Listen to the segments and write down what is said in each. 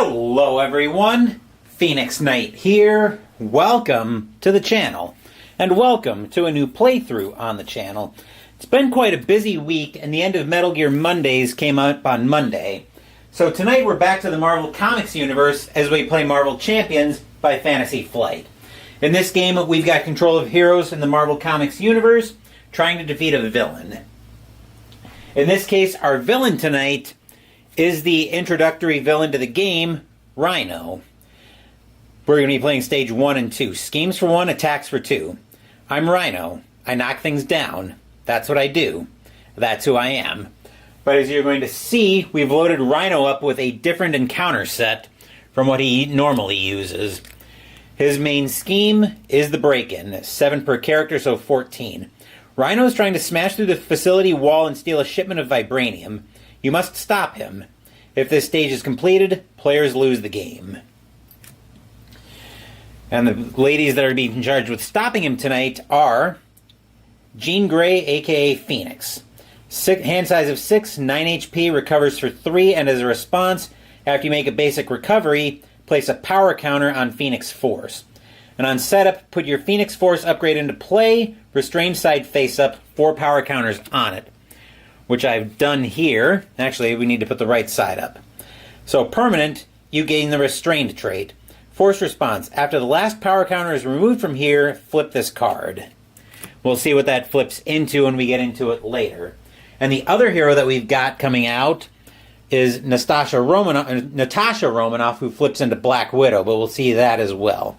Hello everyone, Phoenix Knight here. Welcome to the channel, and welcome to a new playthrough on the channel. It's been quite a busy week, and the end of Metal Gear Mondays came up on Monday. So tonight we're back to the Marvel Comics universe as we play Marvel Champions by Fantasy Flight. In this game, we've got control of heroes in the Marvel Comics universe, trying to defeat a villain. In this case, our villain tonight is the introductory villain to the game, Rhino. We're going to be playing stage 1 and 2. Schemes for 1, attacks for 2. I'm Rhino. I knock things down. That's what I do. That's who I am. But as you're going to see, we've loaded Rhino up with a different encounter set from what he normally uses. His main scheme is the break-in. 7 per character, so 14. Rhino is trying to smash through the facility wall and steal a shipment of vibranium. You must stop him. If this stage is completed, players lose the game. And the ladies that are being charged with stopping him tonight are Jean Grey, aka Phoenix. Hand size of 6, 9 HP, recovers for 3, and as a response, after you make a basic recovery, place a power counter on Phoenix Force. And on setup, put your Phoenix Force upgrade into play, restrained side face up, 4 power counters on it, which I've done here. Actually, we need to put the right side up. So permanent, you gain the restrained trait. Force response. After the last power counter is removed from here, flip this card. We'll see what that flips into when we get into it later. And the other hero that we've got coming out is Natasha Romanoff, who flips into Black Widow, but we'll see that as well.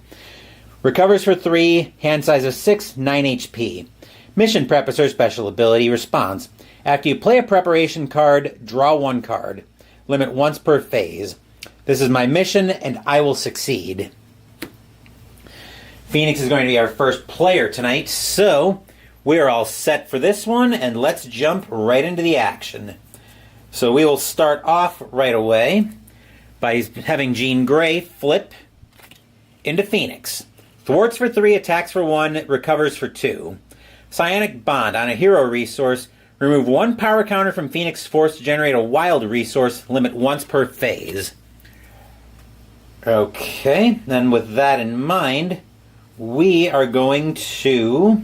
Recovers for 3, hand size of 6, 9 HP. Mission Prep is her special ability. Response. After you play a preparation card, draw 1 card. Limit once per phase. This is my mission, and I will succeed. Phoenix is going to be our first player tonight, so we are all set for this one, and let's jump right into the action. So we will start off right away by having Jean Grey flip into Phoenix. Thwarts for 3, attacks for 1, recovers for 2. Psionic Bond. On a hero resource, remove 1 power counter from Phoenix Force to generate a wild resource, limit once per phase. Okay, then with that in mind, we are going to...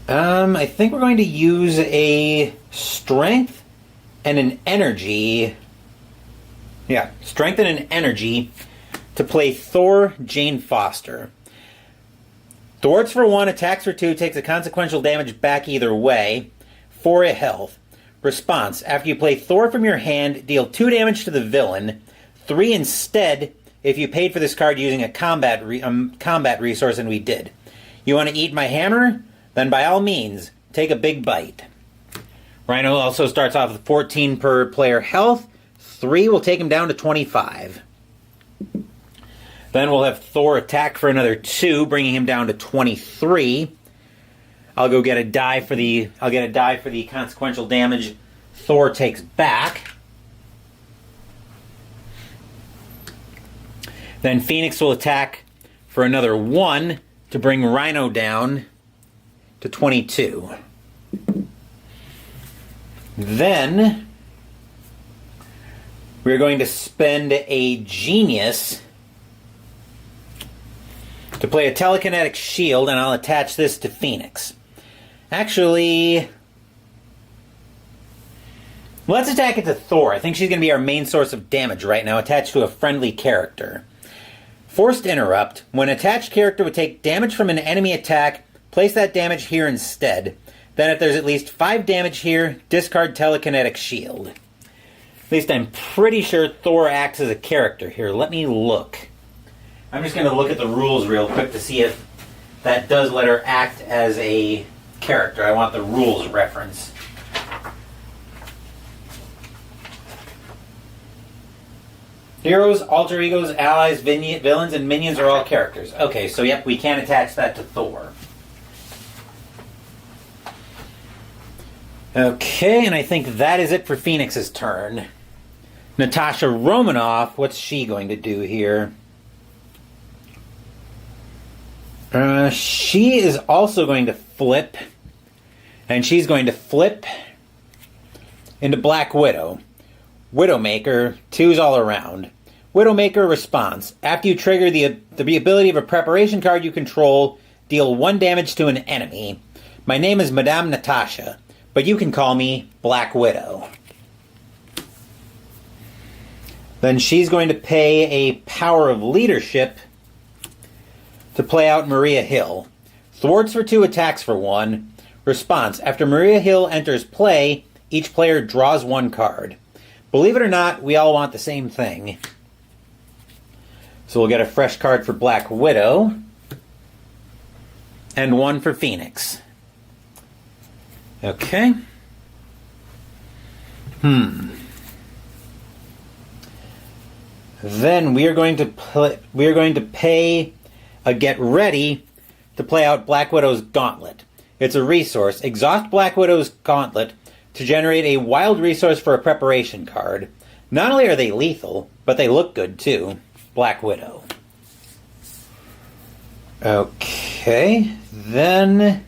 I think we're going to use a strength and an energy. Yeah, strength and an energy to play Thor Jane Foster. Thwarts for 1, attacks for 2, takes a consequential damage back either way. 4 health. Response. After you play Thor from your hand, deal 2 damage to the villain. 3 instead if you paid for this card using a combat resource, and we did. You want to eat my hammer? Then by all means, take a big bite. Rhino also starts off with 14 per player health. 3 will take him down to 25. Then we'll have Thor attack for another 2, bringing him down to 23. I'll get a die for the consequential damage Thor takes back. Then Phoenix will attack for another 1 to bring Rhino down to 22. Then we're going to spend a genius to play a telekinetic shield, and I'll attach this to Phoenix. Actually, let's attack it to Thor. I think she's going to be our main source of damage right now, attached to a friendly character. Forced Interrupt. When an attached character would take damage from an enemy attack, place that damage here instead. Then if there's at least 5 damage here, discard telekinetic shield. At least I'm pretty sure Thor acts as a character here. Let me look. I'm just going to look at the rules real quick to see if that does let her act as a character. I want the rules reference. Heroes, alter egos, allies, villains, and minions are all characters. Okay, so yep, we can attach that to Thor. Okay, and I think that is it for Phoenix's turn. Natasha Romanoff, what's she going to do here? She is also going to flip, and she's going to flip into Black Widow. Widowmaker, 2s all around. Widowmaker response. After you trigger the ability of a preparation card you control, deal 1 damage to an enemy. My name is Madame Natasha, but you can call me Black Widow. Then she's going to pay a Power of Leadership to play out Maria Hill. Thwarts for 2, attacks for 1. Response. After Maria Hill enters play, each player draws 1 card. Believe it or not, we all want the same thing. So we'll get a fresh card for Black Widow. And 1 for Phoenix. Okay. Then we are going to pay a get ready to play out Black Widow's Gauntlet. It's a resource. Exhaust Black Widow's Gauntlet to generate a wild resource for a preparation card. Not only are they lethal, but they look good too. Black Widow. Okay, then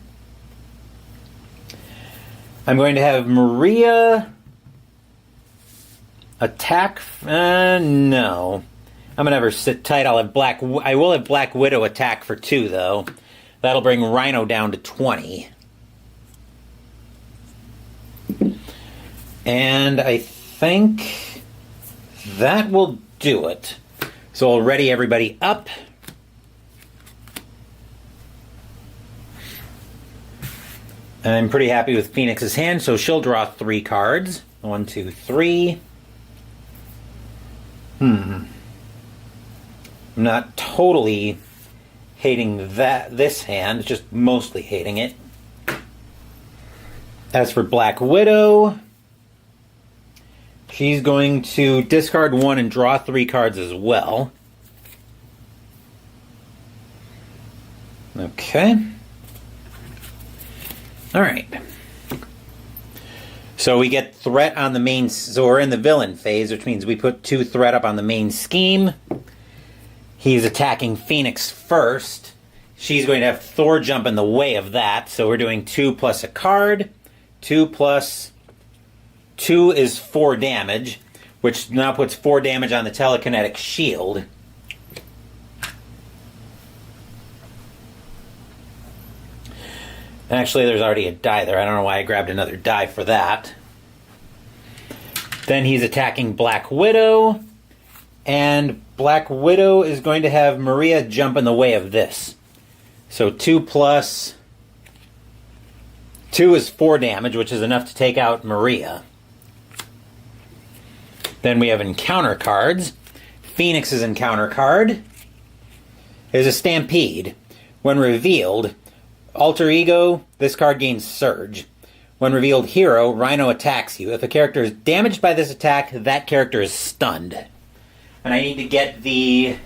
I'm going to have Maria attack. No, I'm gonna have her sit tight. I will have Black Widow attack for 2 though. That'll bring Rhino down to 20. And I think that will do it. So I'll ready everybody up. I'm pretty happy with Phoenix's hand, so she'll draw 3 cards. 1, 2, 3. I'm not totally hating this hand, just mostly hating it. As for Black Widow, she's going to discard 1 and draw 3 cards as well. Okay. Alright. So we get threat on the main, so we're in the villain phase, which means we put 2 threat up on the main scheme. He's attacking Phoenix first. She's going to have Thor jump in the way of that, so we're doing 2 plus a card. 2 plus 2 is 4 damage, which now puts 4 damage on the telekinetic shield. Actually, there's already a die there. I don't know why I grabbed another die for that. Then he's attacking Black Widow. And Black Widow is going to have Maria jump in the way of this. So 2 plus 2 is 4 damage, which is enough to take out Maria. Then we have encounter cards. Phoenix's encounter card is a Stampede. When revealed, Alter Ego, this card gains Surge. When revealed Hero, Rhino attacks you. If a character is damaged by this attack, that character is stunned. And I need to get the...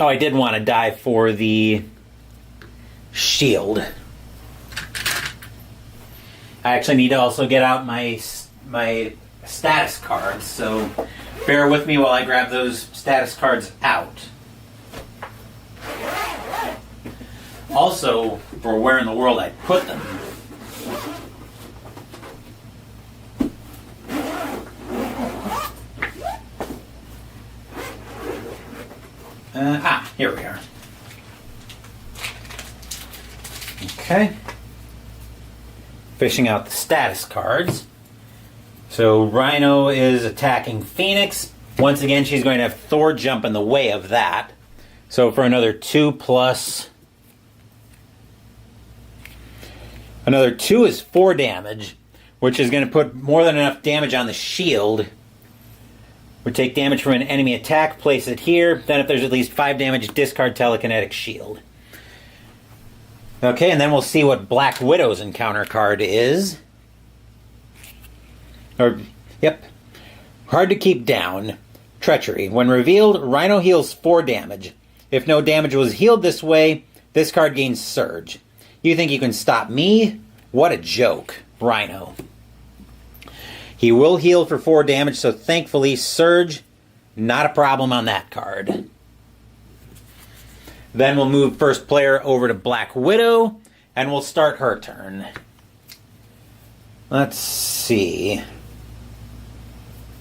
Oh, I did want to die for the shield. I actually need to also get out my status cards, so bear with me while I grab those status cards out. Also, for where in the world I put them. Here we are. Okay. Fishing out the status cards. So Rhino is attacking Phoenix. Once again, she's going to have Thor jump in the way of that. So for another 2 plus... Another 2 is 4 damage, which is going to put more than enough damage on the shield. We take damage from an enemy attack, place it here. Then if there's at least 5 damage, discard telekinetic shield. Okay, and then we'll see what Black Widow's encounter card is. Yep. Hard to keep down. Treachery. When revealed, Rhino heals 4 damage. If no damage was healed this way, this card gains Surge. You think you can stop me? What a joke. Rhino. He will heal for 4 damage, so thankfully Surge, not a problem on that card. Then we'll move first player over to Black Widow, and we'll start her turn. Let's see.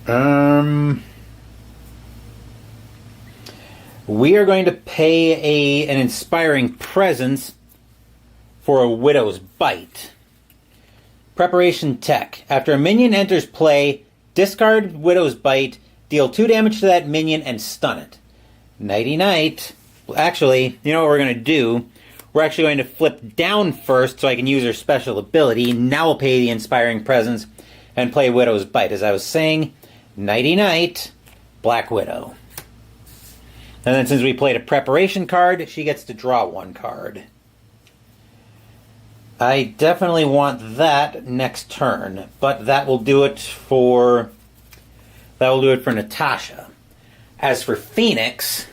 We are going to pay an inspiring presence for a Widow's Bite. Preparation tech. After a minion enters play, discard Widow's Bite, deal 2 damage to that minion, and stun it. Nighty night. Actually, you know what we're going to do? We're actually going to flip down first so I can use her special ability. Now we'll pay the inspiring presence and play Widow's Bite. As I was saying, nighty night, Black Widow. And then since we played a preparation card, she gets to draw 1 card. I definitely want that next turn, but that will do it for Natasha. As for Phoenix,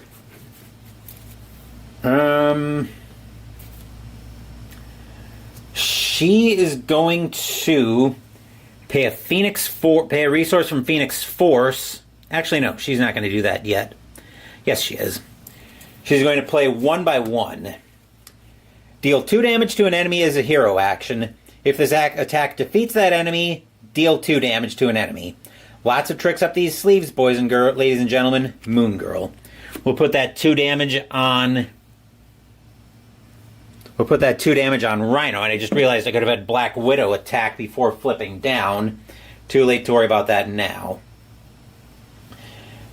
she is going to pay a resource from Phoenix Force. Actually, no, she's not going to do that yet. Yes, she is. She's going to play 1 by 1. Deal 2 damage to an enemy as a hero action. If this attack defeats that enemy, deal 2 damage to an enemy. Lots of tricks up these sleeves, boys and girls, ladies and gentlemen. Moon Girl. We'll put that 2 damage on. We'll put that 2 damage on Rhino, and I just realized I could have had Black Widow attack before flipping down. Too late to worry about that now.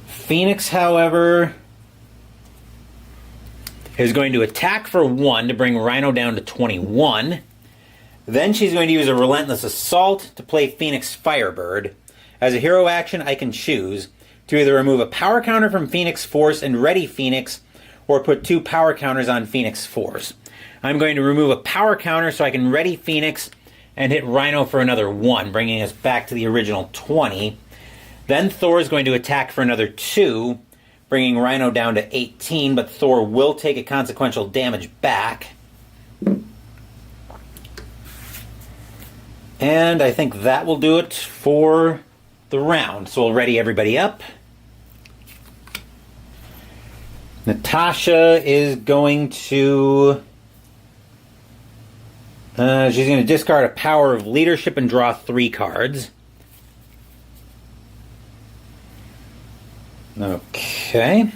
Phoenix, however, is going to attack for 1 to bring Rhino down to 21. Then she's going to use a Relentless Assault to play Phoenix Firebird. As a hero action, I can choose to either remove a power counter from Phoenix Force and ready Phoenix, or put 2 power counters on Phoenix Force. I'm going to remove a power counter so I can ready Phoenix and hit Rhino for another 1, bringing us back to the original 20. Then Thor is going to attack for another 2, bringing Rhino down to 18, but Thor will take a consequential damage back. And I think that will do it for the round. So we'll ready everybody up. Natasha is going to... she's going to discard a Power of Leadership and draw 3 cards. Okay.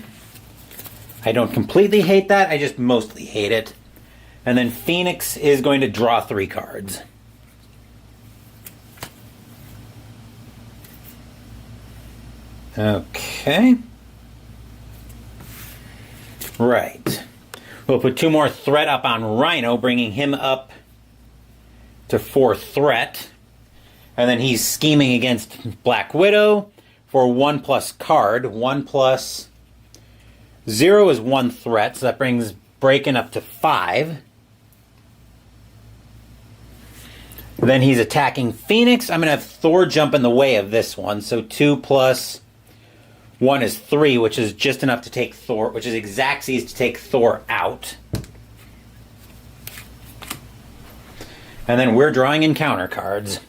I don't completely hate that, I just mostly hate it. And then Phoenix is going to draw 3 cards. Okay. Right. We'll put 2 more threat up on Rhino, bringing him up to 4 threat. And then he's scheming against Black Widow for 1+ card. 1+ 0 is 1 threat, so that brings Braken up to 5. Then he's attacking Phoenix. I'm going to have Thor jump in the way of this one. So 2 + 1 is 3, which is just enough to take Thor, which is Xaxes to take Thor out. And then we're drawing encounter cards.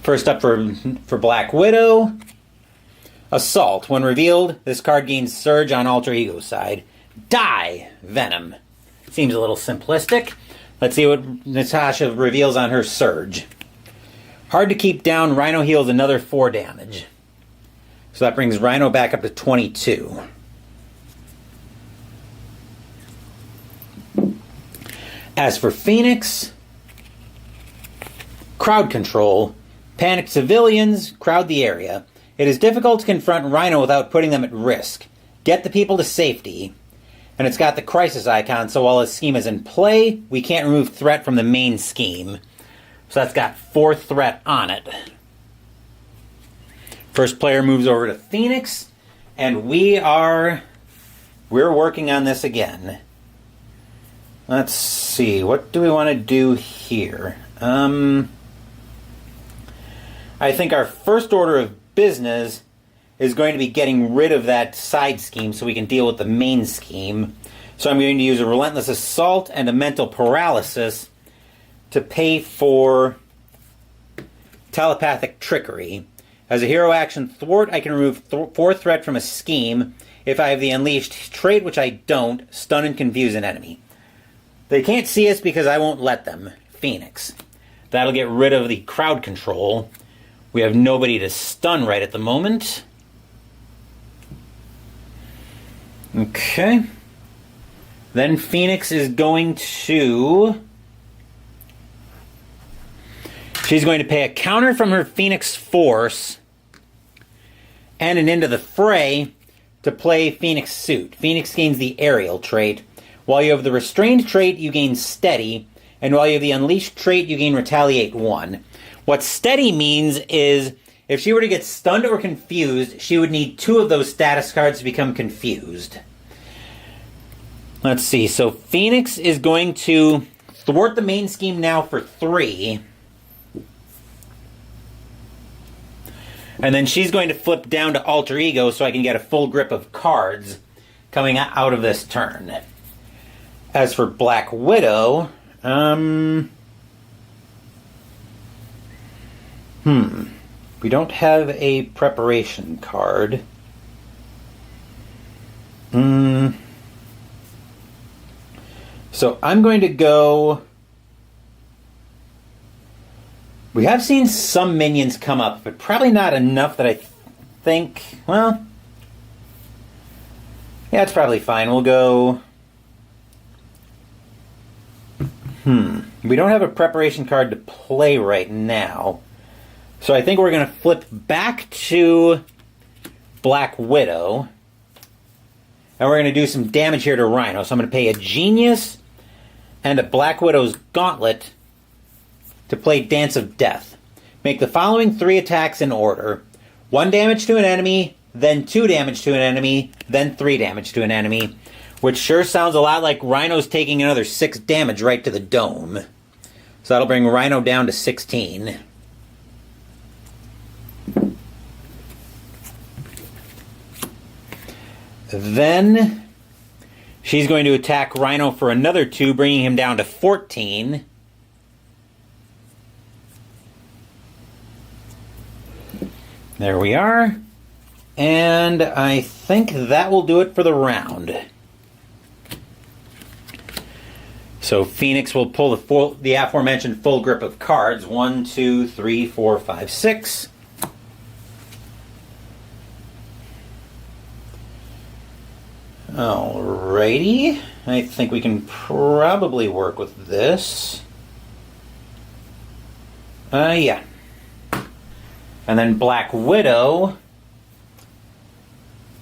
First up for Black Widow, Assault. When revealed, this card gains Surge on Alter Ego side. Die, Venom. Seems a little simplistic. Let's see what Natasha reveals on her Surge. Hard to keep down, Rhino heals another 4 damage. So that brings Rhino back up to 22. As for Phoenix, Crowd Control. Panicked civilians, crowd the area. It is difficult to confront Rhino without putting them at risk. Get the people to safety. And it's got the crisis icon, so while his scheme is in play, we can't remove threat from the main scheme. So that's got 4 threat on it. First player moves over to Phoenix, and we're working on this again. Let's see, what do we want to do here? I think our first order of business is going to be getting rid of that side scheme so we can deal with the main scheme. So I'm going to use a Relentless Assault and a Mental Paralysis to pay for Telepathic Trickery. As a hero action thwart, I can remove 4 threat from a scheme. If I have the Unleashed trait, which I don't, stun and confuse an enemy. They can't see us because I won't let them. Phoenix. That'll get rid of the crowd control. We have nobody to stun right at the moment. Okay. Then Phoenix is going to... She's going to pay a counter from her Phoenix Force and an Into the Fray to play Phoenix Suit. Phoenix gains the Aerial trait. While you have the Restrained trait, you gain Steady. And while you have the Unleashed trait, you gain Retaliate 1. What Steady means is if she were to get stunned or confused, she would need 2 of those status cards to become confused. Let's see. So Phoenix is going to thwart the main scheme now for 3. And then she's going to flip down to Alter Ego so I can get a full grip of cards coming out of this turn. As for Black Widow, we don't have a preparation card. So I'm going to go... We have seen some minions come up, but probably not enough that I think... Well... Yeah, it's probably fine. We'll go... We don't have a preparation card to play right now. So I think we're going to flip back to Black Widow. And we're going to do some damage here to Rhino. So I'm going to pay a Genius and a Black Widow's Gauntlet to play Dance of Death. Make the following 3 attacks in order. 1 damage to an enemy, then 2 damage to an enemy, then 3 damage to an enemy. Which sure sounds a lot like Rhino's taking another 6 damage right to the dome. So that'll bring Rhino down to 16. Then she's going to attack Rhino for another 2, bringing him down to 14. There we are. And I think that will do it for the round. So Phoenix will pull the aforementioned full grip of cards. 1, 2, 3, 4, 5, 6. Alrighty. I think we can probably work with this. Yeah. And then Black Widow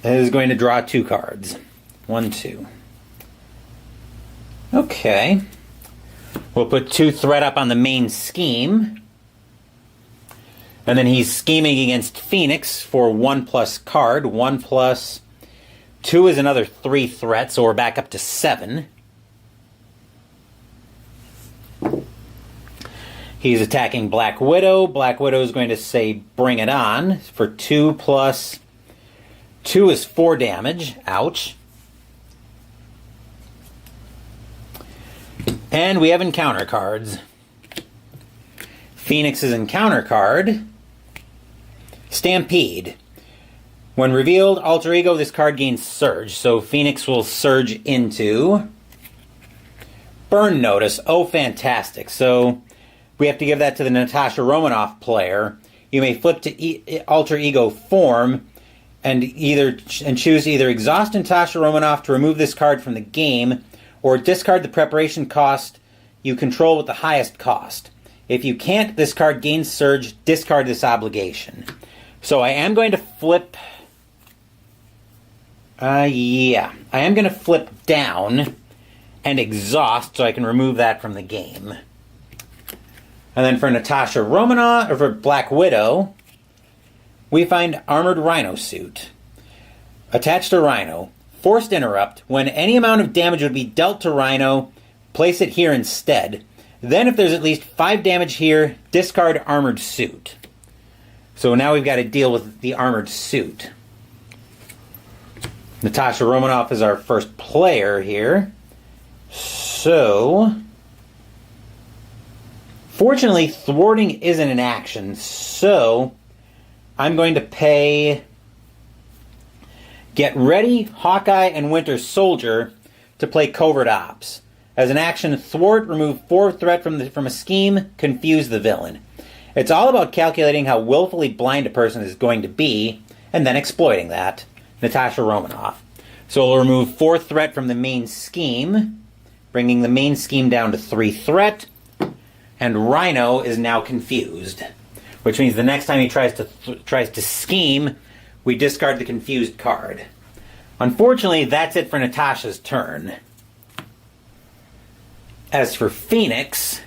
is going to draw 2 cards. 1, 2. Okay. We'll put 2 threat up on the main scheme. And then he's scheming against Phoenix for 1+ card. 1+... 2 is another 3 threats, so we're back up to 7. He's attacking Black Widow. Black Widow is going to say, bring it on, for 2+... 2 is 4 damage. Ouch. And we have encounter cards. Phoenix's encounter card. Stampede. When revealed, Alter Ego, this card gains Surge. So Phoenix will surge into Burn Notice. Oh, fantastic. So we have to give that to the Natasha Romanoff player. You may flip to Alter Ego form and choose either Exhaust Natasha Romanoff to remove this card from the game, or discard the preparation cost you control with the highest cost. If you can't, this card gains Surge. Discard this obligation. So I am going to flip... yeah. I am going to flip down and Exhaust so I can remove that from the game. And then for Natasha Romanoff, or for Black Widow, we find Armored Rhino Suit. Attached to Rhino. Forced Interrupt. When any amount of damage would be dealt to Rhino, place it here instead. Then if there's at least 5 damage here, discard Armored Suit. So now we've got to deal with the Armored Suit. Natasha Romanoff is our first player here. So, fortunately, thwarting isn't an action, so I'm going to pay Get Ready, Hawkeye, and Winter Soldier to play Covert Ops. As an action, thwart, remove 4 threat from a scheme, confuse the villain. It's all about calculating how willfully blind a person is going to be, and then exploiting that. Natasha Romanoff. So we'll remove 4 threat from the main scheme, bringing the main scheme down to 3 threat, and Rhino is now confused, which means the next time he tries to scheme, we discard the confused card. Unfortunately, that's it for Natasha's turn. As for Phoenix,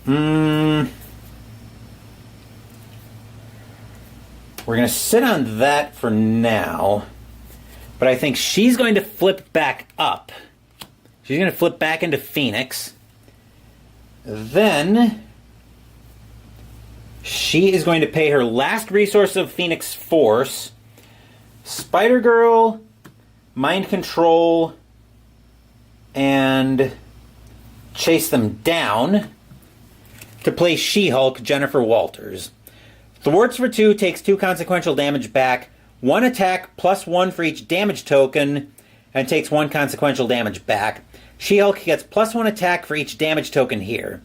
we're going to sit on that for now, but I think she's going to flip back up. She's going to flip back into Phoenix. Then she is going to pay her last resource of Phoenix Force, Spider-Girl, Mind Control, and chase them down to play She-Hulk, Jennifer Walters. Thwarts for 2 takes 2 consequential damage back, 1 attack plus 1 for each damage token, and takes 1 consequential damage back. She-Hulk gets plus 1 attack for each damage token here.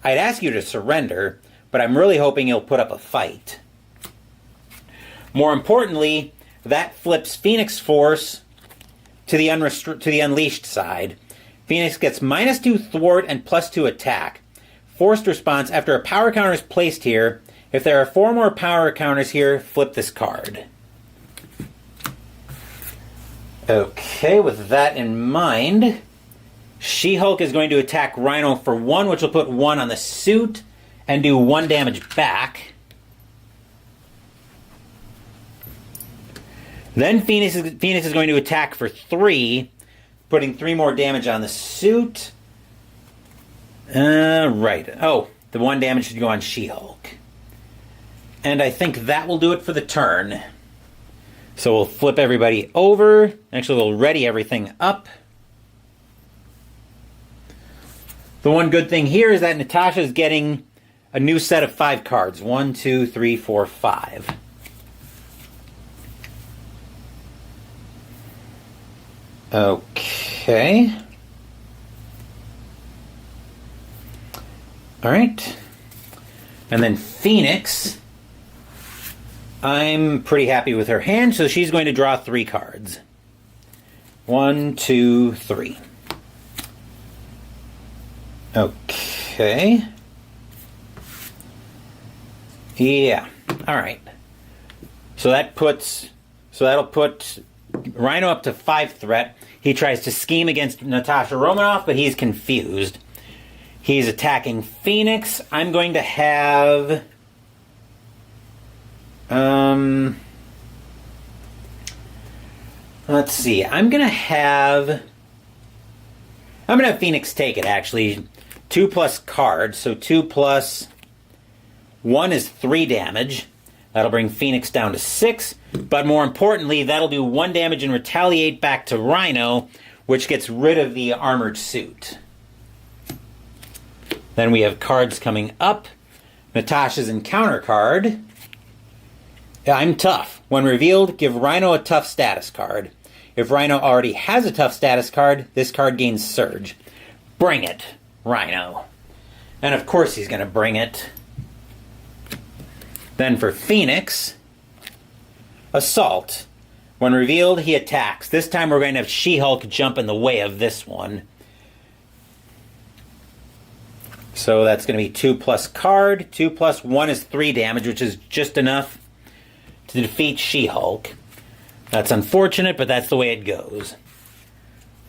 I'd ask you to surrender, but I'm really hoping you'll put up a fight. More importantly, that flips Phoenix Force to the Unleashed side. Phoenix gets -2 thwart and +2 attack. Forced response: after a power counter is placed here, if there are 4 more power counters here, flip this card. Okay, with that in mind, She-Hulk is going to attack Rhino for 1, which will put 1 on the suit and do 1 damage back. Then Phoenix is going to attack for 3, putting 3 more damage on the suit. Right. Oh, the 1 damage should go on She-Hulk. And I think that will do it for the turn. So we'll flip everybody over. Actually, we'll ready everything up. The one good thing here is that Natasha is getting a new set of 5 cards. 1, 2, 3, 4, 5. Okay. All right. And then Phoenix, I'm pretty happy with her hand, so she's going to draw 3 cards. 1, 2, 3. Okay. Yeah. All right. So that'll put Rhino up to 5 threat. He tries to scheme against Natasha Romanoff, but he's confused. He's attacking Phoenix. I'm going to have let's see. I'm going to have Phoenix take it, actually. 2 plus card, so 2 plus 1 is 3 damage. That'll bring Phoenix down to 6, but more importantly, that'll do 1 damage and retaliate back to Rhino, which gets rid of the armored suit. Then we have cards coming up. Natasha's encounter card. I'm tough. When revealed, give Rhino a tough status card. If Rhino already has a tough status card, this card gains Surge. Bring it, Rhino. And of course he's going to bring it. Then for Phoenix, Assault. When revealed, he attacks. This time we're going to have She-Hulk jump in the way of this one. So that's going to be 2 plus card. 2 plus 1 is 3 damage, which is just enough to defeat She-Hulk. That's unfortunate, but that's the way it goes.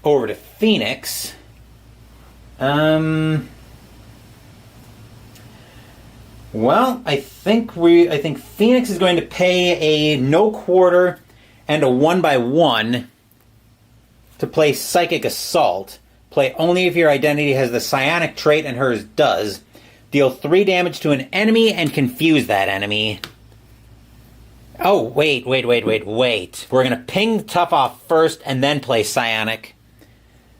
Over to Phoenix. Well, I think Phoenix is going to pay a no quarter and a 1/1 to play Psychic Assault. Play only if your identity has the psionic trait and hers does. Deal 3 damage to an enemy and confuse that enemy. Oh, wait. We're going to ping Tough off first and then play Psionic.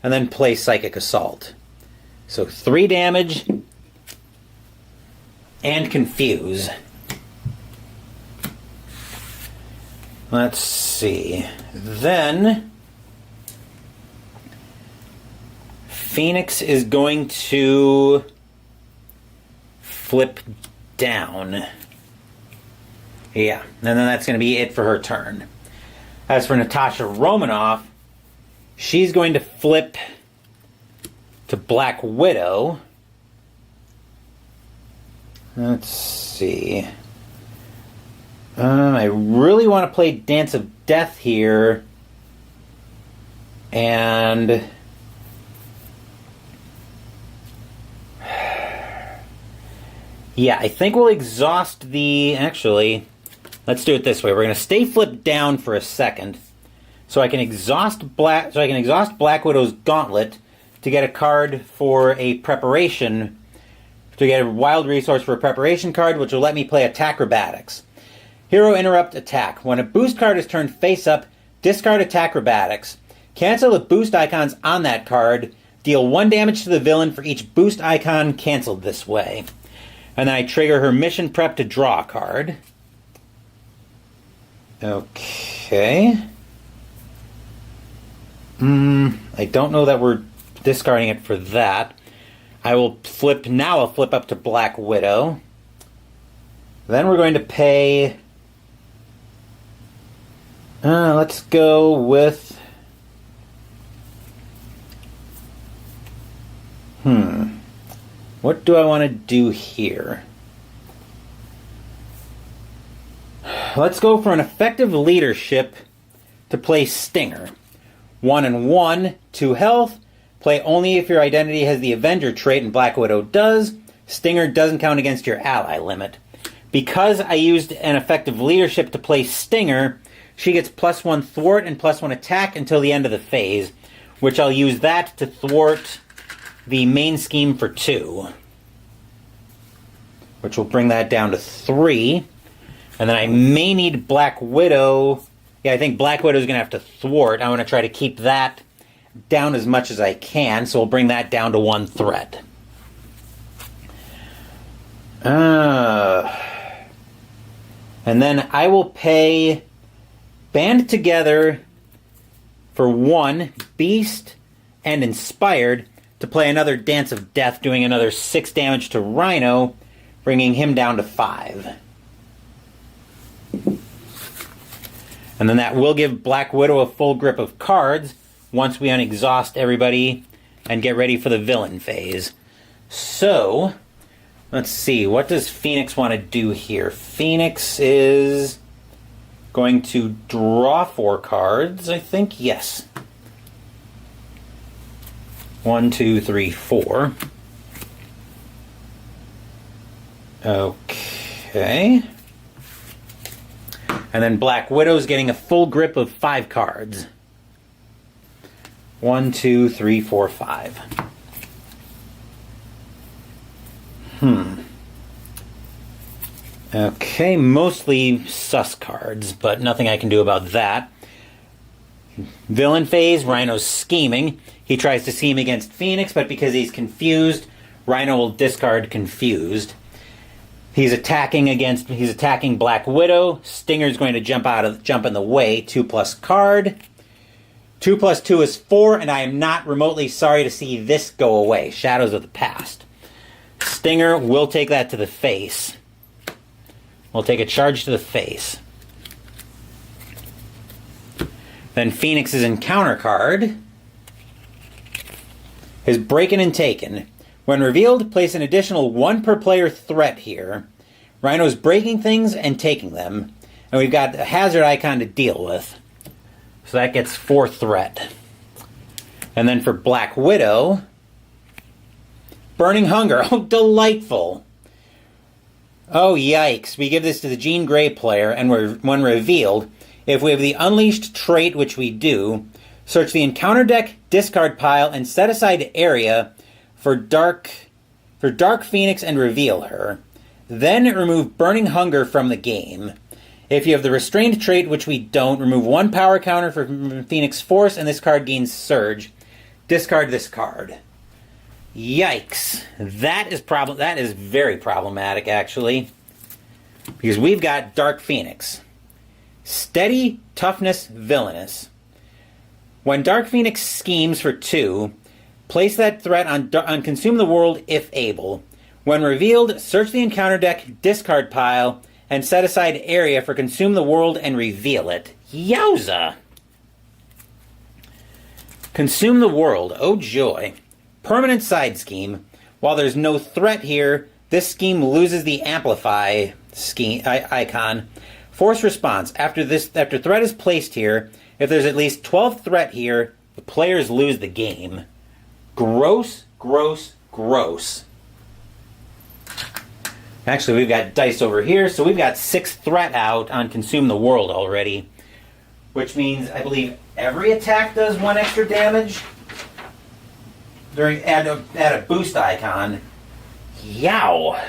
And then play Psychic Assault. So 3 damage and confuse. Let's see. Then Phoenix is going to flip down. Yeah, and then that's going to be it for her turn. As for Natasha Romanoff, she's going to flip to Black Widow. Let's see. I really want to play Dance of Death here. And yeah, I think we'll exhaust the... Actually, let's do it this way. We're going to stay flipped down for a second, so I can exhaust Black Widow's Gauntlet to get a card for a preparation, to get a wild resource for a preparation card, which will let me play Attack-Robatics. Hero Interrupt Attack. When a boost card is turned face up, discard Attack-Robatics. Cancel the boost icons on that card. Deal 1 damage to the villain for each boost icon canceled this way. And then I trigger her mission prep to draw a card. Okay. I don't know that we're discarding it for that. I'll flip up to Black Widow. Then we're going to pay... let's go with... What do I want to do here? Let's go for an effective leadership to play Stinger. 1 and 1, 2 health. Play only if your identity has the Avenger trait and Black Widow does. Stinger doesn't count against your ally limit. Because I used an effective leadership to play Stinger, she gets +1 thwart and +1 attack until the end of the phase, which I'll use that to thwart the main scheme for 2, which will bring that down to 3. And then I may need Black Widow. Yeah, I think Black Widow is going to have to thwart. I want to try to keep that down as much as I can, so we'll bring that down to 1 threat. And then I will pay Band Together for 1 Beast and Inspired to play another Dance of Death, doing another 6 damage to Rhino, bringing him down to 5. And then that will give Black Widow a full grip of cards once we unexhaust everybody and get ready for the villain phase. So, let's see, what does Phoenix want to do here? Phoenix is going to draw 4 cards, I think. Yes. 1, 2, 3, 4. Okay. And then Black Widow's getting a full grip of 5 cards. 1, 2, 3, 4, 5. Okay, mostly sus cards, but nothing I can do about that. Villain phase, Rhino's scheming. He tries to scheme against Phoenix, but because he's confused, Rhino will discard Confused. He's attacking Black Widow. Stinger's going to jump in the way. 2+ card. 2 + 2 is 4, and I am not remotely sorry to see this go away. Shadows of the Past. Stinger will take that to the face. We'll take a charge to the face. Then Phoenix's encounter card is Breakin' and Taken. When revealed, place an additional 1 per player threat here. Rhino's breaking things and taking them. And we've got a hazard icon to deal with. So that gets 4 threat. And then for Black Widow, Burning Hunger. Oh, delightful. Oh, yikes. We give this to the Jean Grey player, and when revealed, if we have the Unleashed trait, which we do, search the encounter deck, discard pile, and set aside area for Dark Phoenix and reveal her. Then remove Burning Hunger from the game. If you have the Restrained trait, which we don't, remove 1 power counter for Phoenix Force, and this card gains Surge. Discard this card. Yikes. That is very problematic, actually. Because we've got Dark Phoenix. Steady, Toughness, Villainous. When Dark Phoenix schemes for 2, place that threat on Consume the World if able. When revealed, search the encounter deck discard pile and set aside area for Consume the World and reveal it. Yowza! Consume the World. Oh joy. Permanent side scheme. While there's no threat here, this scheme loses the Amplify scheme icon. Force response. After threat is placed here, if there's at least 12 threat here, the players lose the game. Gross, gross, gross. Actually, we've got dice over here, so we've got 6 threat out on Consume the World already. Which means, I believe, every attack does 1 extra damage. Add a boost icon. Yow.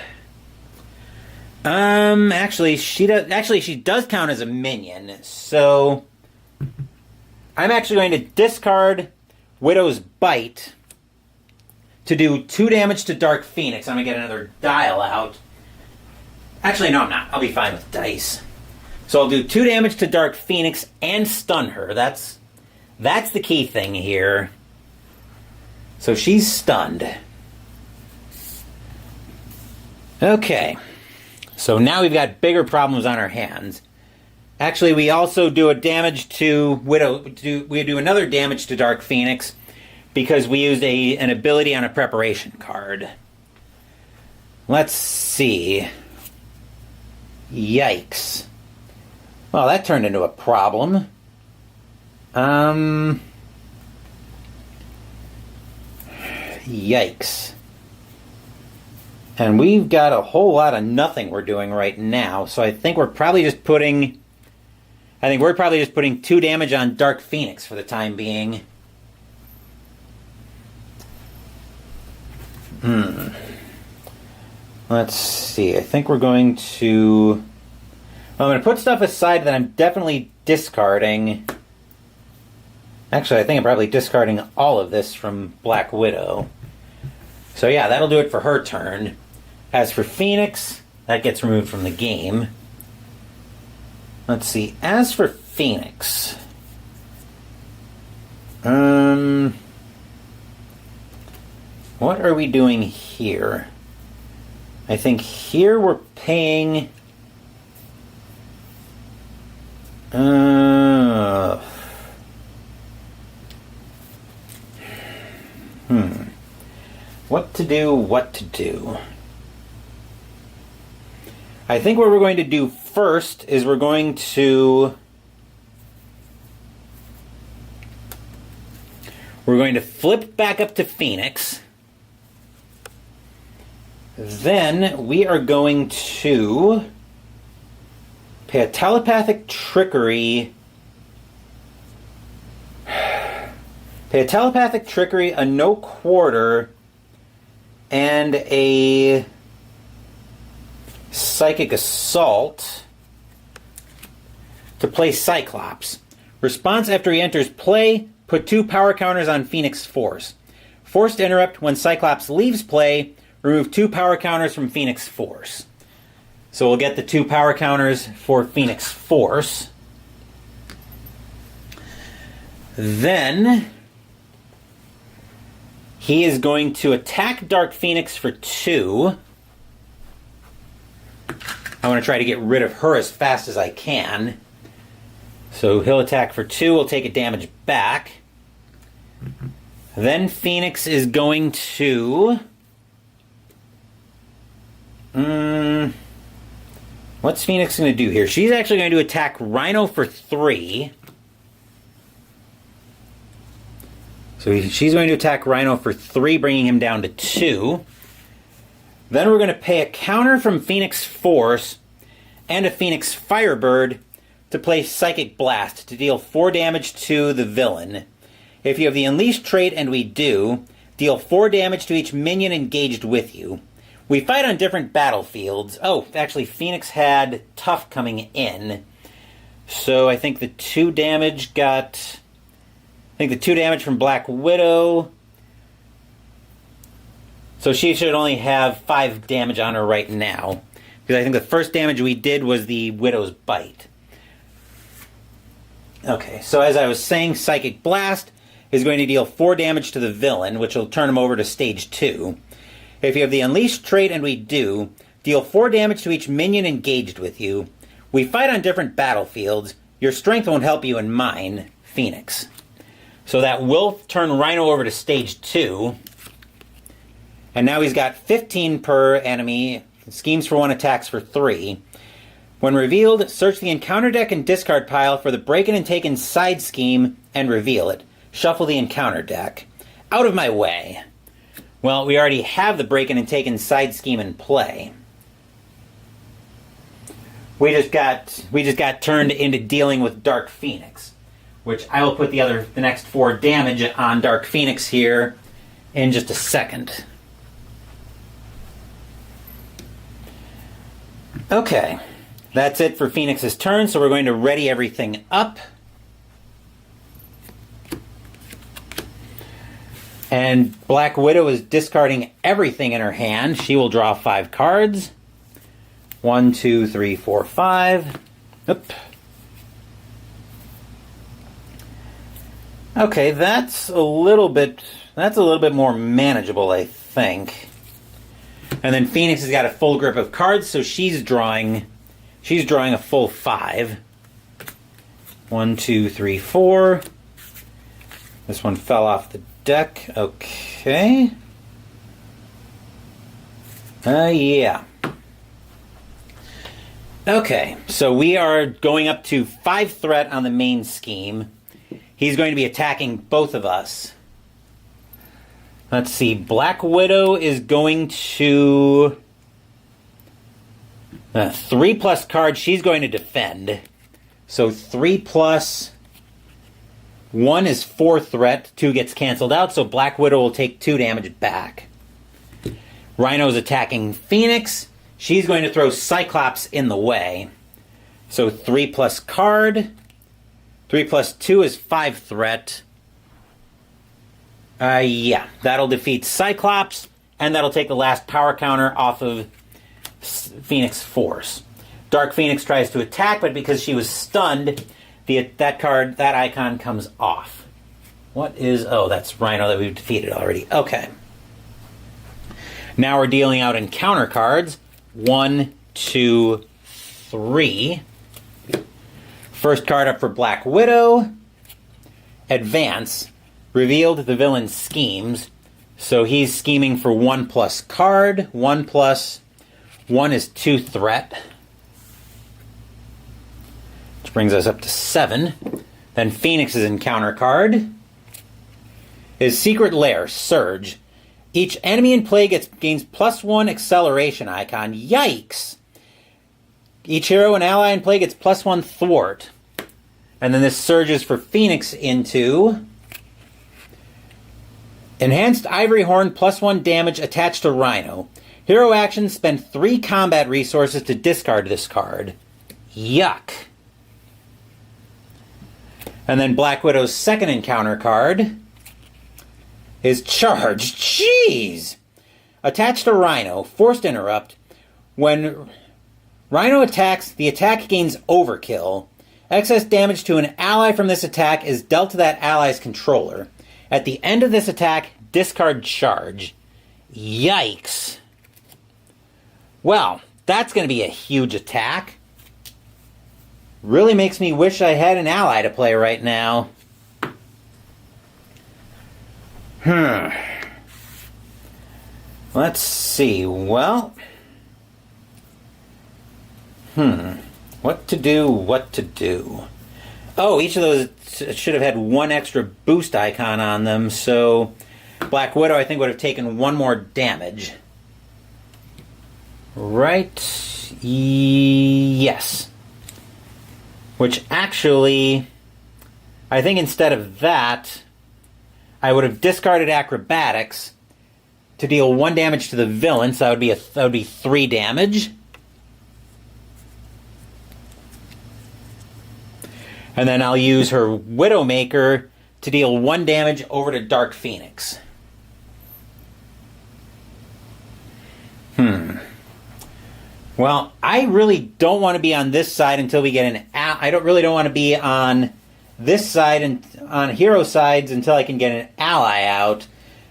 Actually, she does count as a minion, so I'm actually going to discard Widow's Bite to do 2 damage to Dark Phoenix. I'm going to get another dial out. Actually, no, I'm not. I'll be fine with dice. So I'll do 2 damage to Dark Phoenix and stun her. That's the key thing here. So she's stunned. Okay. So now we've got bigger problems on our hands. Actually, we also do a damage to Widow. We do another damage to Dark Phoenix because we used an ability on a preparation card. Let's see. Yikes. Well, that turned into a problem. Yikes. And we've got a whole lot of nothing we're doing right now, so I think we're probably just putting 2 damage on Dark Phoenix for the time being. Let's see. I think we're going to... I'm going to put stuff aside that I'm definitely discarding. Actually, I think I'm probably discarding all of this from Black Widow. So yeah, that'll do it for her turn. As for Phoenix, that gets removed from the game. Let's see. As for Phoenix... what are we doing here? I think here we're paying... What to do? I think what we're going to do first is we're going to flip back up to Phoenix. Then we are going to pay a telepathic trickery. Pay a telepathic trickery, a no quarter, and a psychic assault to play Cyclops. Response after he enters play, put 2 power counters on Phoenix Force. Forced interrupt when Cyclops leaves play, remove 2 power counters from Phoenix Force. So we'll get the 2 power counters for Phoenix Force. Then he is going to attack Dark Phoenix for 2. I want to try to get rid of her as fast as I can. So he'll attack for 2. We'll take a damage back. Then Phoenix is going to... what's Phoenix going to do here? She's actually going to attack Rhino for 3. So she's going to attack Rhino for 3, bringing him down to 2. Then we're going to pay a counter from Phoenix Force and a Phoenix Firebird to play Psychic Blast to deal 4 damage to the villain. If you have the Unleashed trait, and we do, deal 4 damage to each minion engaged with you. We fight on different battlefields. Oh, actually, Phoenix had Tough coming in. So I think the 2 damage got... I think the 2 damage from Black Widow. So she should only have 5 damage on her right now. Because I think the first damage we did was the Widow's Bite. Okay, so as I was saying, Psychic Blast is going to deal 4 damage to the villain, which will turn him over to stage 2. If you have the Unleashed trait, and we do, deal 4 damage to each minion engaged with you. We fight on different battlefields. Your strength won't help you in mine, Phoenix. So that will turn Rhino over to stage 2. And now he's got 15 per enemy, schemes for 1, attacks for 3. When revealed, search the encounter deck and discard pile for the Breakin' and Taken side scheme and reveal it. Shuffle the encounter deck. Out of my way. Well, we already have the Breakin' and Taken side scheme in play. We just got turned into dealing with Dark Phoenix, which I will put the next 4 damage on Dark Phoenix here in just a second. Okay, that's it for Phoenix's turn, so we're going to ready everything up. And Black Widow is discarding everything in her hand. She will draw 5 cards. 1, 2, 3, 4, 5. Oop. Okay, that's a little bit more manageable, I think. And then Phoenix has got a full grip of cards, so she's drawing a full 5. 1, 2, 3, 4. This one fell off the deck. Okay. Yeah. Okay, so we are going up to 5 threat on the main scheme. He's going to be attacking both of us. Let's see, Black Widow is going to... 3+ card, she's going to defend. So 3+... 1 is 4 threat, 2 gets canceled out, so Black Widow will take 2 damage back. Rhino's attacking Phoenix. She's going to throw Cyclops in the way. So 3+ card. 3+2 is 5 threat. Yeah, that'll defeat Cyclops, and that'll take the last power counter off of Phoenix Force. Dark Phoenix tries to attack, but because she was stunned, that icon comes off. What is... Oh, that's Rhino that we've defeated already. Okay. Now we're dealing out encounter cards. 1, 2, 3. First card up for Black Widow. Advance. Revealed the villain's schemes. So he's scheming for 1+ card. 1+1 is 2 threat. Which brings us up to 7. Then Phoenix's encounter card is Secret Lair, Surge. Each enemy in play gains +1 acceleration icon. Yikes! Each hero and ally in play gets +1 thwart. And then this surges for Phoenix into Enhanced Ivory Horn, +1 damage attached to Rhino. Hero actions, spend 3 combat resources to discard this card. Yuck. And then Black Widow's second encounter card is Charge. Jeez! Attached to Rhino, forced interrupt. When Rhino attacks, the attack gains overkill. Excess damage to an ally from this attack is dealt to that ally's controller. At the end of this attack, discard Charge. Yikes. Well, that's going to be a huge attack. Really makes me wish I had an ally to play right now. Let's see. Well... What to do? Oh, each of those should have had 1 extra boost icon on them, so Black Widow, I think, would have taken 1 more damage. Right? Yes. Which actually, I think instead of that, I would have discarded Acrobatics to deal 1 damage to the villain, so that would be 3 damage. And then I'll use her Widowmaker to deal 1 damage over to Dark Phoenix. Well, I really don't want to be on this side until we get I really don't want to be on this side and on hero sides until I can get an ally out,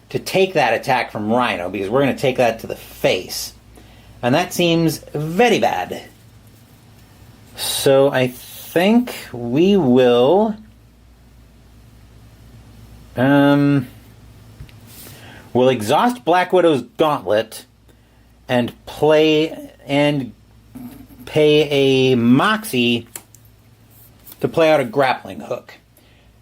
to take that attack from Rhino, because we're going to take that to the face. And that seems very bad. So I think we will... we'll exhaust Black Widow's Gauntlet and play and pay a Moxie to play out a Grappling Hook.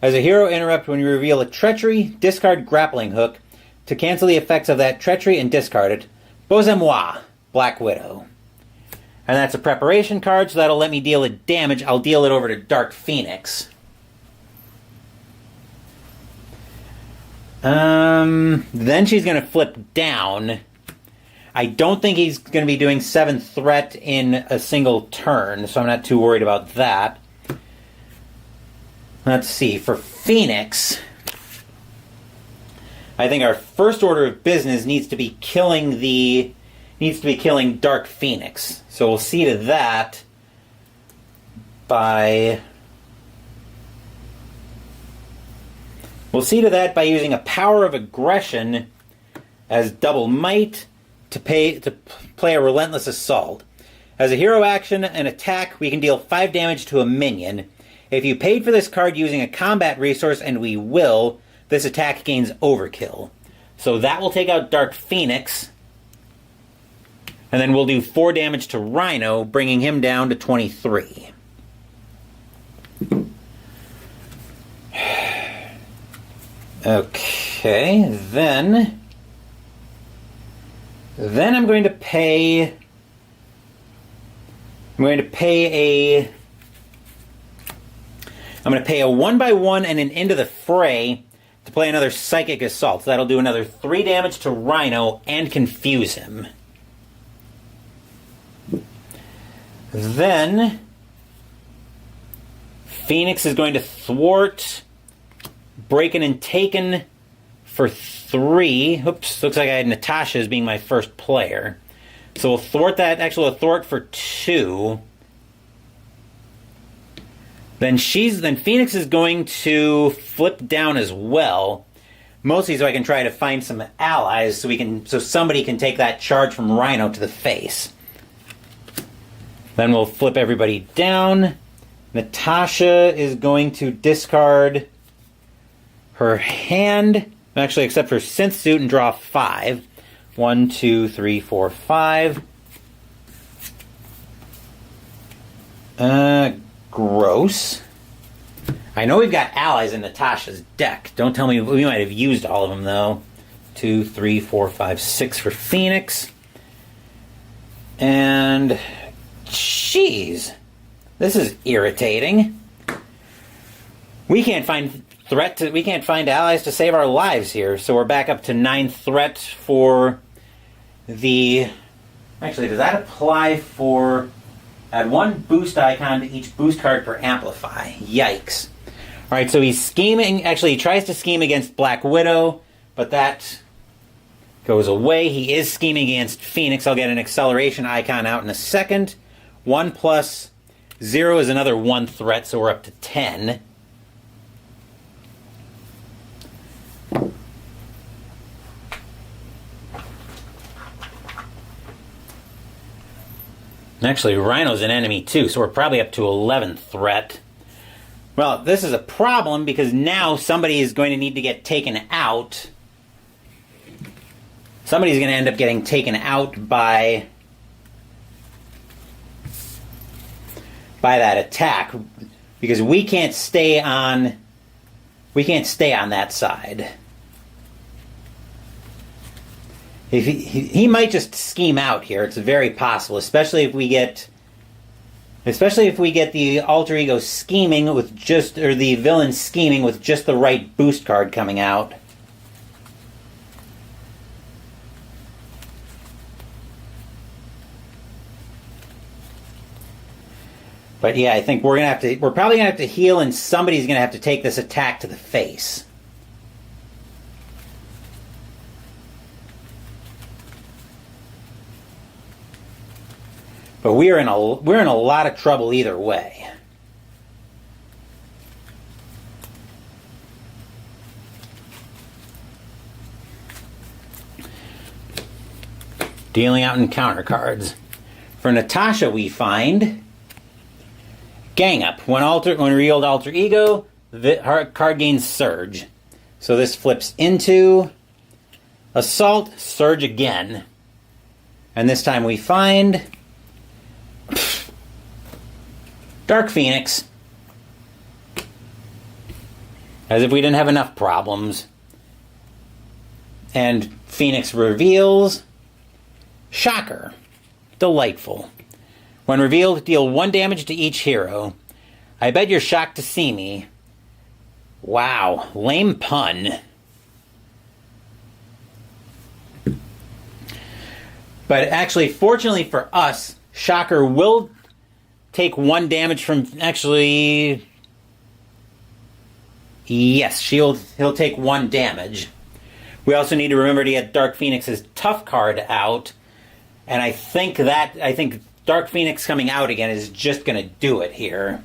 As a hero interrupt, when you reveal a Treachery, discard Grappling Hook to cancel the effects of that Treachery and discard it. Beaux-Armois, Black Widow. And that's a preparation card, so that'll let me deal it damage. I'll deal it over to Dark Phoenix. Then she's going to flip down. I don't think he's going to be doing 7 threat in a single turn, so I'm not too worried about that. Let's see, for Phoenix, I think our first order of business needs to be killing Dark Phoenix. So we'll see to that by using a Power of Aggression as double might to play a Relentless Assault. As a hero action and attack, we can deal 5 damage to a minion. If you paid for this card using a combat resource, and we will, this attack gains Overkill. So that will take out Dark Phoenix. And then we'll do 4 damage to Rhino, bringing him down to 23. Okay, then I'm going to pay a 1/1 and an Into the Fray to play another Psychic Assault. So that'll do another 3 damage to Rhino and confuse him. Then Phoenix is going to thwart Breaking and Taken for 3. Oops, looks like I had Natasha as being my first player. So we'll thwart that. Actually, we'll thwart for 2. Then Phoenix is going to flip down as well, mostly so I can try to find some allies so somebody can take that charge from Rhino to the face. Then we'll flip everybody down. Natasha is going to discard her hand, actually except for Synth Suit, and draw 5. 1, 2, 3, 4, 5. Gross. I know we've got allies in Natasha's deck. Don't tell me we might have used all of them, though. 2, 3, 4, 5, 6 for Phoenix. And... jeez. This is irritating. We can't find allies to save our lives here, so we're back up to 9 threat for the... Actually, does that apply for... Add 1 boost icon to each boost card per amplify. Yikes. Alright, so he's scheming. Actually, he tries to scheme against Black Widow, but that goes away. He is scheming against Phoenix. I'll get an acceleration icon out in a second. 1 plus 0 is another 1 threat, so we're up to 10. Actually, Rhino's an enemy too, so we're probably up to 11 threat. Well, this is a problem because now somebody is going to need to get taken out. Somebody's going to end up getting taken out by that attack, because we can't stay on that side. He might just scheme out here. It's very possible, especially if we get the alter ego scheming with the villain scheming with just the right boost card coming out. But yeah, I think we're probably gonna have to heal, and somebody's gonna have to take this attack to the face. But we're in a lot of trouble either way. dealing out encounter cards. For Natasha, we find Gang Up. When revealed alter ego, the card gains Surge. So this flips into Assault, Surge again. And this time we find Dark Phoenix. As if we didn't have enough problems. And Phoenix reveals Shocker. Delightful. When revealed, deal 1 damage to each hero. I bet you're shocked to see me. Wow, lame pun. But actually, fortunately for us, Shocker will take 1 damage from... Actually... Yes, he'll take 1 damage. We also need to remember to get Dark Phoenix's Tough card out. And I think Dark Phoenix coming out again is just going to do it here.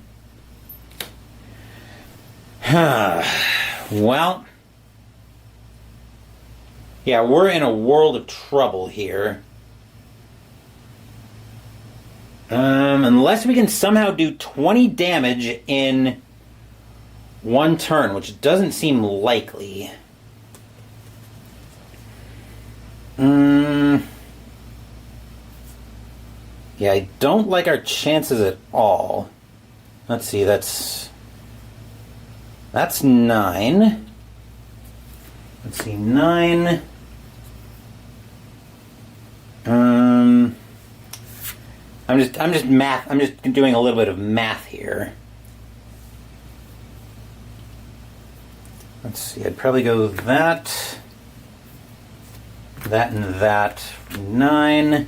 Well, yeah, we're in a world of trouble here. Unless we can somehow do 20 damage in 1 turn, which doesn't seem likely. Yeah, I don't like our chances at all. Let's see, that's 9. Let's see, 9. I'm just doing a little bit of math here. Let's see, I'd probably go that, and that, 9.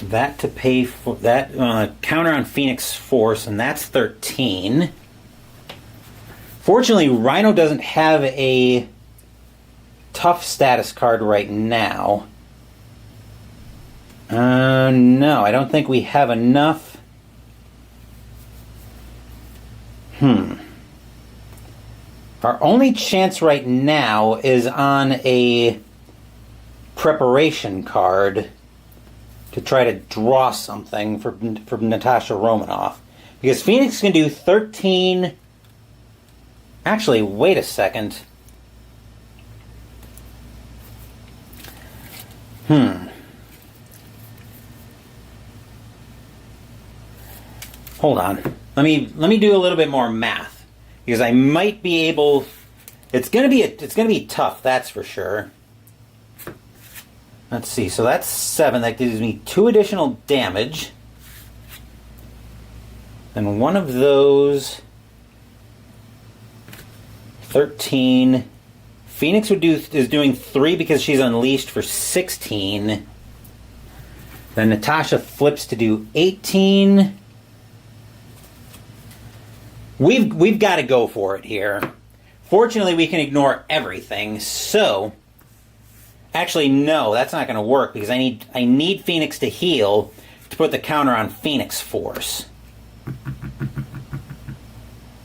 That to pay for that counter on Phoenix Force, and that's 13. Fortunately, Rhino doesn't have a tough status card right now. No, I don't think we have enough. Our only chance right now is on a preparation card to try to draw something for Natasha Romanoff. Because Phoenix can do 13... Actually, wait a second. Hold on. Let me do a little bit more math. Because I might be able... It's gonna be tough, that's for sure. Let's see, so that's 7. That gives me 2 additional damage. And one of those... 13. Phoenix is doing 3 because she's unleashed for 16. Then Natasha flips to do 18. We've got to go for it here. Fortunately, we can ignore everything, so... Actually, no, that's not going to work because I need Phoenix to heal to put the counter on Phoenix Force.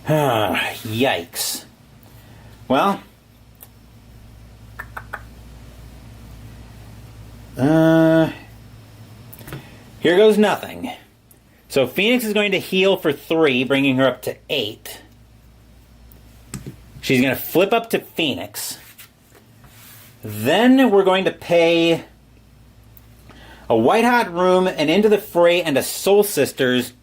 Yikes. Well, here goes nothing. So Phoenix is going to heal for 3, bringing her up to 8. She's going to flip up to Phoenix. Then we're going to pay a White Hot Room, an Into the Fray, and a Soul Sisters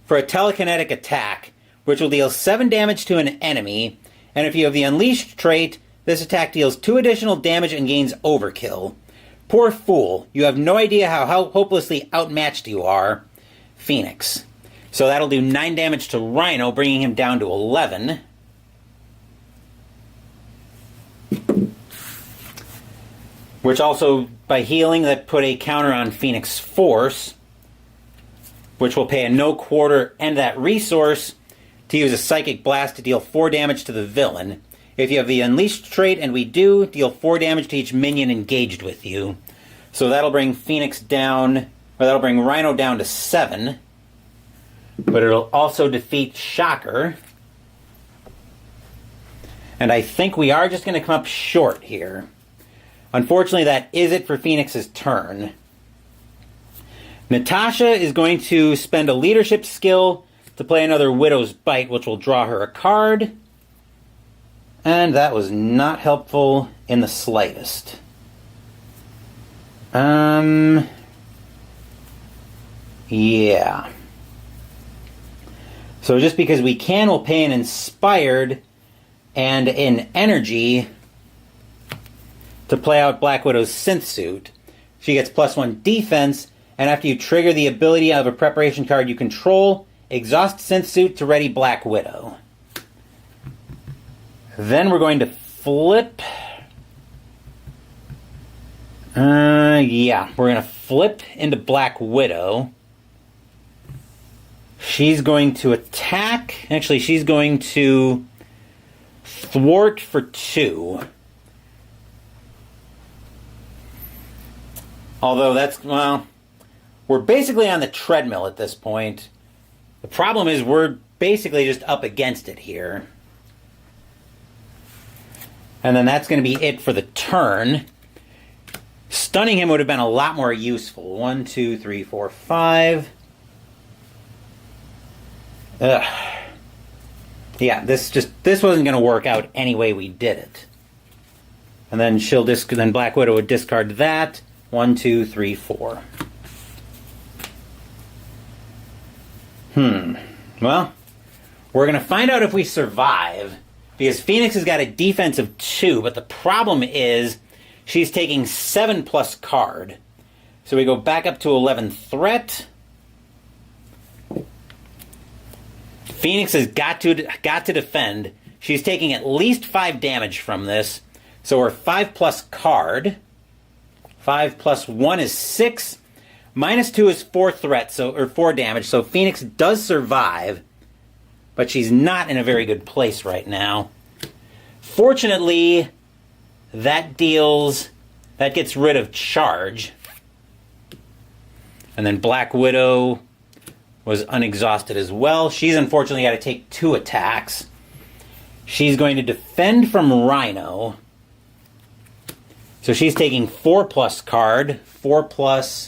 for a telekinetic attack, which will deal 7 damage to an enemy. And if you have the Unleashed trait, this attack deals 2 additional damage and gains Overkill. Poor fool. You have no idea how hopelessly outmatched you are, Phoenix. So that'll do 9 damage to Rhino, bringing him down to 11. Which also, by healing, that put a counter on Phoenix Force, which will pay a no quarter and that resource to use a Psychic Blast to deal 4 damage to the villain. If you have the Unleashed trait, and we do, deal 4 damage to each minion engaged with you. So that'll bring Phoenix down, or that'll bring Rhino down to 7. But it'll also defeat Shocker. And I think we are just going to come up short here. Unfortunately, that is it for Phoenix's turn. Natasha is going to spend a leadership skill to play another Widow's Bite, which will draw her a card. And that was not helpful in the slightest. Yeah. So just because we can, we'll pay an Inspired and an Energy to play out Black Widow's Synth Suit. She gets +1 defense, and after you trigger the ability of a preparation card you control, exhaust Synth Suit to ready Black Widow. Then we're going to flip. Yeah, we're going to flip into Black Widow. She's going to attack. Actually, she's going to thwart for 2. Although that's, well, we're basically on the treadmill at this point. The problem is we're basically just up against it here. And then that's going to be it for the turn. Stunning him would have been a lot more useful. 1, 2, 3, 4, 5. Ugh. Yeah, this wasn't going to work out any way we did it. And then then Black Widow would discard that. 1, 2, 3, 4. Well, we're going to find out if we survive, because Phoenix has got a defense of 2, but the problem is she's taking 7+ card. So we go back up to 11 threat. Phoenix has got to defend. She's taking at least 5 damage from this. So we're 5+ card. 5 + 1 is 6. -2 is 4 threat, or 4 damage. So Phoenix does survive, but she's not in a very good place right now. Fortunately, that gets rid of charge. And then Black Widow was unexhausted as well. She's unfortunately got to take 2 attacks. She's going to defend from Rhino. So she's taking 4+ card. 4+...